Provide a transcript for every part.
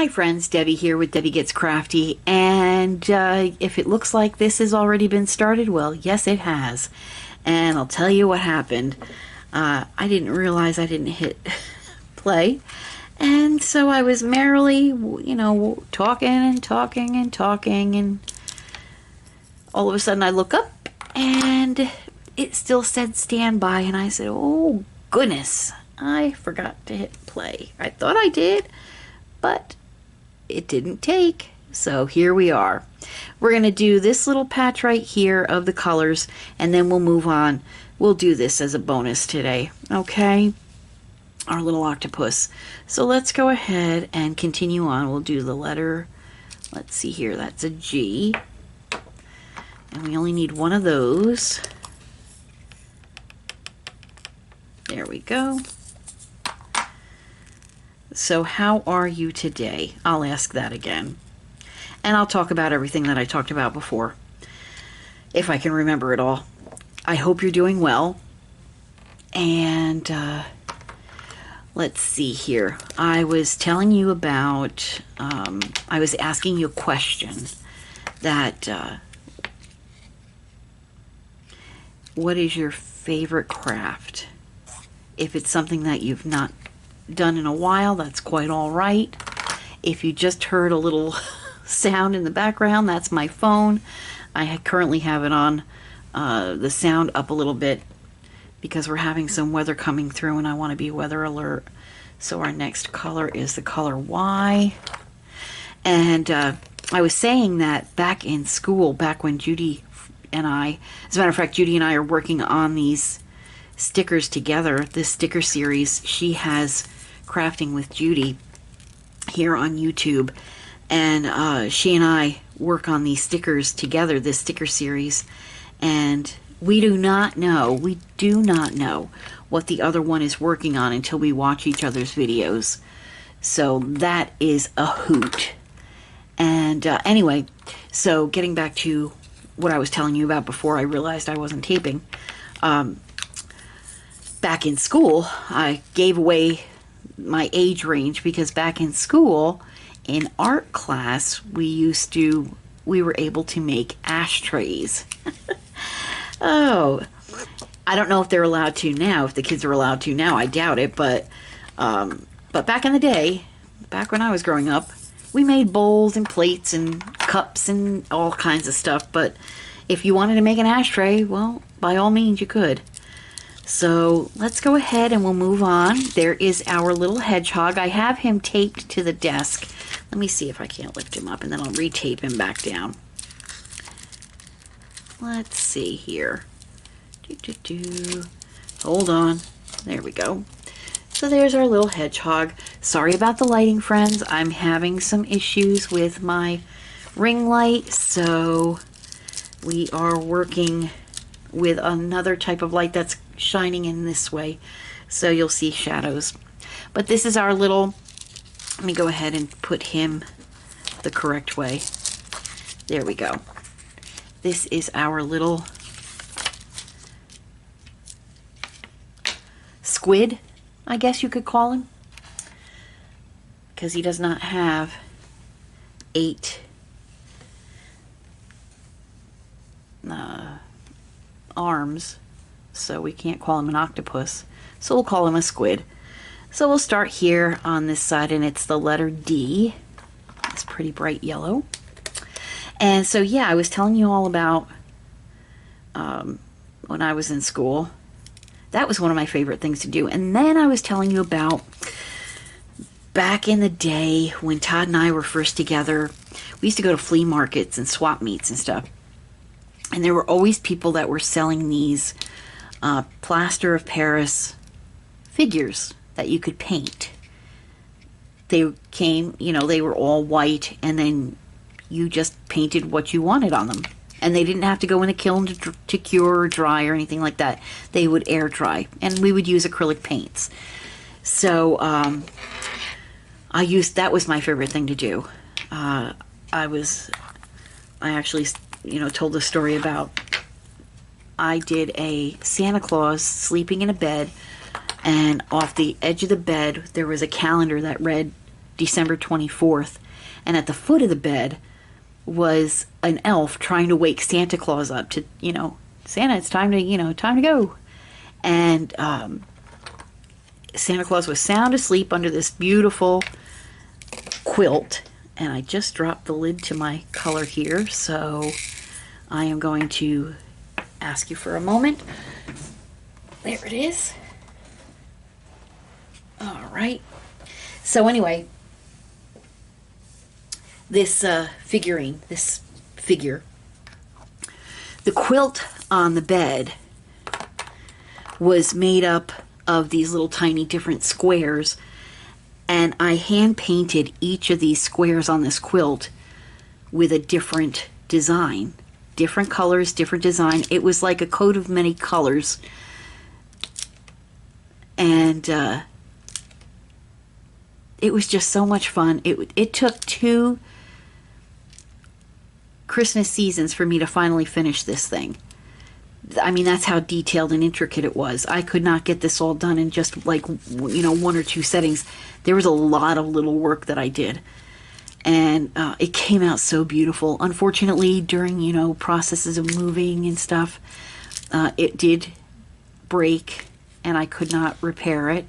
Hi friends, Debbie here with Debbie Gets Crafty, and if it looks like this has already been started, well, yes it has. And I'll tell you what happened. I didn't realize I didn't hit play, and so I was merrily, talking and talking and talking, and all of a sudden I look up, and it still said standby, and I said, oh goodness, I forgot to hit play. I thought I did, but it didn't take. So here we are. We're going to do this little patch right here of the colors, and then we'll move on. We'll do this as a bonus today, okay? Our little octopus. So let's go ahead and continue on. We'll do the letter, let's see here, that's a G. And we only need one of those. There we go. So how are you today? I'll ask that again. And I'll talk about everything that I talked about before, if I can remember it all. I hope you're doing well. And let's see here. I was telling you about, I was asking you a question that, what is your favorite craft? If it's something that you've not done in a while, that's quite all right. If you just heard a little sound in the background, that's my phone. I currently have it on the sound up a little bit because we're having some weather coming through and I want to be weather alert. So our next color is the color Y. And I was saying that back in school, back when Judi and I, as a matter of fact, Judi and I are working on these stickers together, this sticker series. She has Crafting with Judi here on YouTube, and she and I work on these stickers together, this sticker series, and we do not know what the other one is working on until we watch each other's videos. So that is a hoot. And anyway, so getting back to what I was telling you about before I realized I wasn't taping, back in school, I gave away my age range because back in school, in art class, we were able to make ashtrays. Oh, I don't know if they're allowed to now, if the kids are allowed to now, I doubt it, but back in the day, back when I was growing up, we made bowls and plates and cups and all kinds of stuff, but if you wanted to make an ashtray, well, by all means you could. So let's go ahead and we'll move on. There is our little hedgehog. I have him taped to the desk. Let me see if I can't lift him up, and then I'll retape him back down. Let's see here. Hold on. There we go. So there's our little hedgehog. Sorry about the lighting, friends. I'm having some issues with my ring light, so we are working with another type of light that's shining in this way, so you'll see shadows. But this is our little, let me go ahead and put him the correct way. There we go. This is our little squid, I guess you could call him, because he does not have 8 arms, so we can't call him an octopus, so we'll call him a squid. So we'll start here on this side, and it's the letter D. It's pretty bright yellow. And so yeah, I was telling you all about when I was in school. That was one of my favorite things to do. And then I was telling you about back in the day when Todd and I were first together. We used to go to flea markets and swap meets and stuff, and there were always people that were selling these plaster of Paris figures that you could paint. They came, they were all white, and then you just painted what you wanted on them. And they didn't have to go in a kiln to cure or dry or anything like that. They would air dry, and we would use acrylic paints. So that was my favorite thing to do. I actually, told the story about, I did a Santa Claus sleeping in a bed, and off the edge of the bed there was a calendar that read December 24th. And at the foot of the bed was an elf trying to wake Santa Claus up to, Santa, it's time to, time to go. And Santa Claus was sound asleep under this beautiful quilt. And I just dropped the lid to my color here, so I am going to ask you for a moment. There it is. All right. So anyway, this figure, the quilt on the bed was made up of these little tiny different squares, and I hand painted each of these squares on this quilt with a different design, different colors, different design. It was like a coat of many colors, and it was just so much fun. It took 2 Christmas seasons for me to finally finish this thing. I mean, that's how detailed and intricate it was. I could not get this all done in just like, 1 or 2 settings. There was a lot of little work that I did. And it came out so beautiful. Unfortunately, during, processes of moving and stuff, it did break and I could not repair it.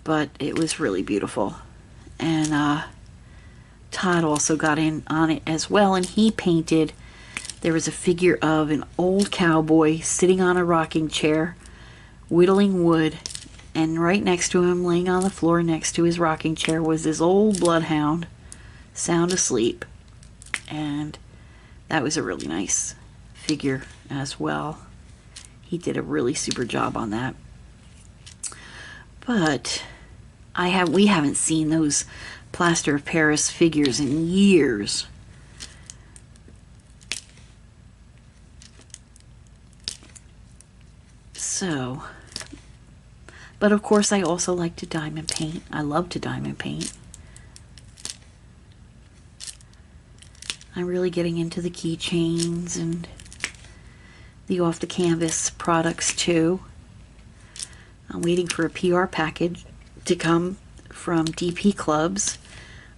But it was really beautiful. And Todd also got in on it as well, and he painted. There was a figure of an old cowboy sitting on a rocking chair, whittling wood, and right next to him, laying on the floor next to his rocking chair, was this old bloodhound, sound asleep. And that was a really nice figure as well. He did a really super job on that. But we haven't seen those plaster of Paris figures in years. So, but of course I also like to diamond paint. I love to diamond paint. I'm really getting into the keychains and the off the canvas products too. I'm waiting for a PR package to come from DP Clubs.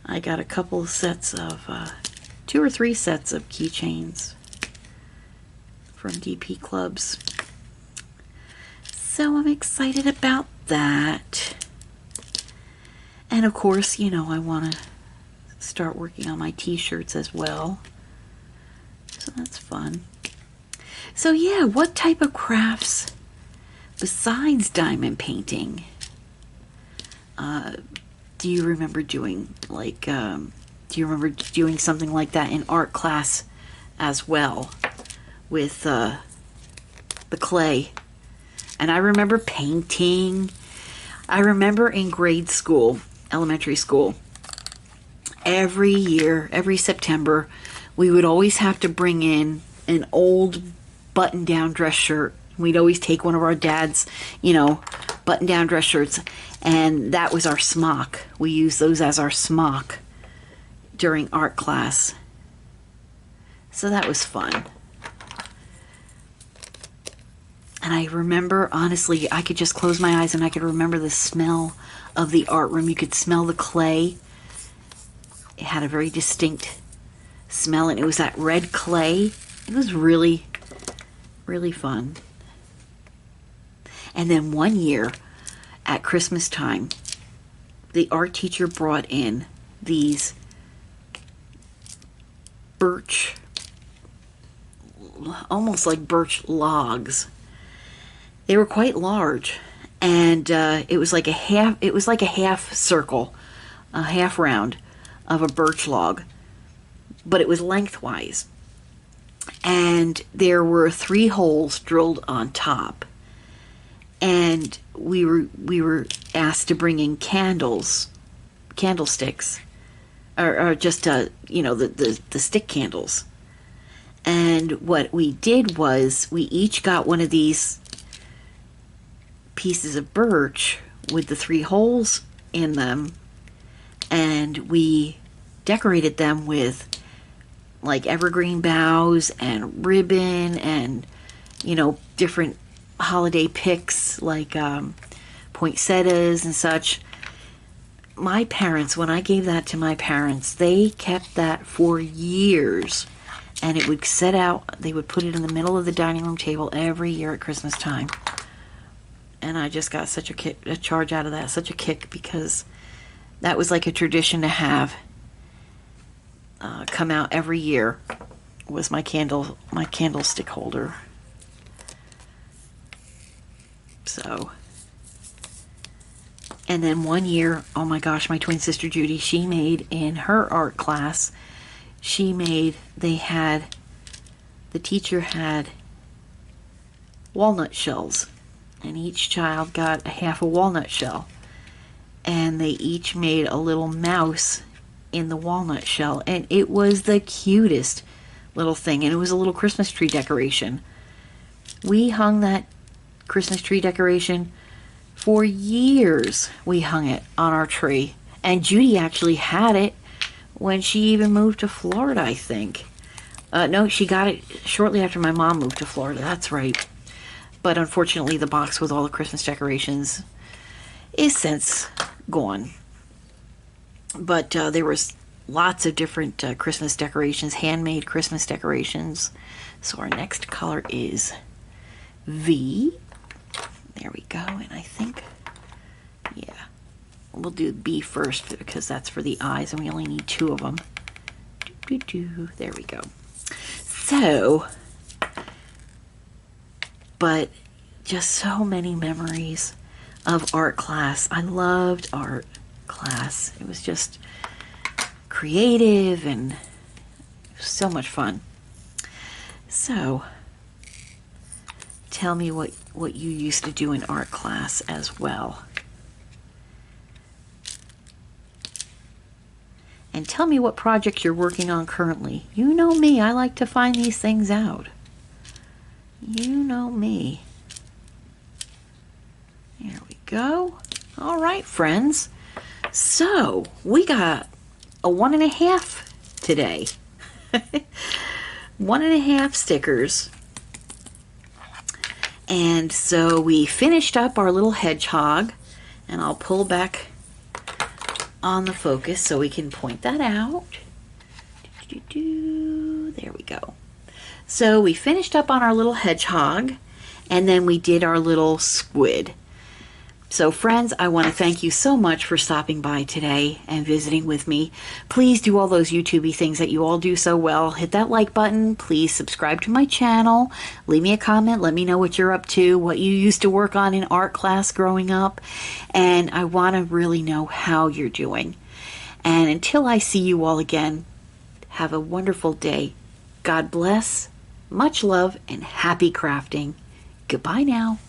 I got a couple of sets of 2 or 3 sets of keychains from DP Clubs. So I'm excited about that. And of course, I want to start working on my t-shirts as well. So that's fun. So yeah, what type of crafts besides diamond painting do you remember doing? Like, do you remember doing something like that in art class as well with the clay? And I remember painting. I remember in grade school, elementary school, every year, every September, we would always have to bring in an old button-down dress shirt. We'd always take one of our dad's, button-down dress shirts, and that was our smock. We used those as our smock during art class. So that was fun. And I remember, honestly, I could just close my eyes and I could remember the smell of the art room. You could smell the clay. It had a very distinct smell, and it was that red clay. It was really, really fun. And then one year at Christmas time, the art teacher brought in these birch, almost like birch logs. They were quite large, and it was like a half circle, a half round of a birch log, but it was lengthwise. And there were 3 holes drilled on top. And we were asked to bring in candlesticks, or just the stick candles. And what we did was we each got one of these pieces of birch with the 3 holes in them, and we decorated them with like evergreen boughs and ribbon and different holiday picks like poinsettias and such. my parents, when I gave that to my parents, they kept that for years. And it would set out, they would put it in the middle of the dining room table every year at Christmas time. And I just got such a charge out of that, such a kick, because that was like a tradition to have come out every year, was my candlestick holder. So, and then one year, oh my gosh, my twin sister Judi, she made in her art class, the teacher had walnut shells, and each child got a half a walnut shell, and they each made a little mouse in the walnut shell, and it was the cutest little thing, and it was a little Christmas tree decoration. We hung that Christmas tree decoration for years. We hung it on our tree, and Judi actually had it when she even moved to Florida, I think. No, she got it shortly after my mom moved to Florida, that's right. But unfortunately, the box with all the Christmas decorations is since gone. But there was lots of different Christmas decorations, handmade Christmas decorations. So our next color is V. There we go. And I think, yeah, we'll do B first because that's for the eyes, and we only need 2 of them. There we go. So, but just so many memories of art class. I loved art class. It was just creative and so much fun. So, tell me what you used to do in art class as well. And tell me what projects you're working on currently. You know me, I like to find these things out. You know me. There we go. All right, friends. So, we got a 1.5 today. 1.5 stickers. And so we finished up our little hedgehog, and I'll pull back on the focus so we can point that out. There we go. So we finished up on our little hedgehog, and then we did our little squid. So friends, I want to thank you so much for stopping by today and visiting with me. Please do all those YouTubey things that you all do so well. Hit that like button. Please subscribe to my channel. Leave me a comment. Let me know what you're up to, what you used to work on in art class growing up. And I want to really know how you're doing. And until I see you all again, have a wonderful day. God bless, much love, and happy crafting. Goodbye now.